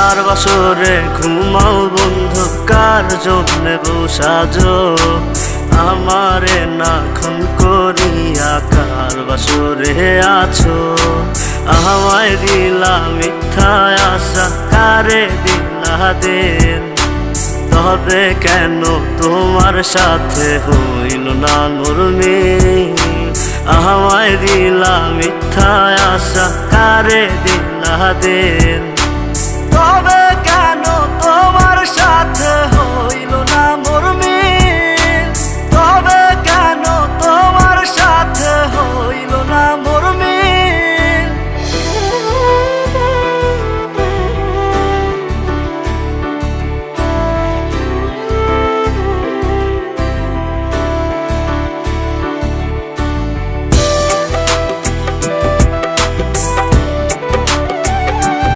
কার বাসরে ঘুমাও বন্ধু, কার জন্যে বসাজো আমারে না খুন করিয়া, কার বাসরে আছো আমায় দিলা মিথ্যা আশা, কারে দিলা দিন। তবে কেন তোমার সাথে হইল না নরমি, আমায় দিলা মিথ্যা আশা, কারে দিলা দিন। তবে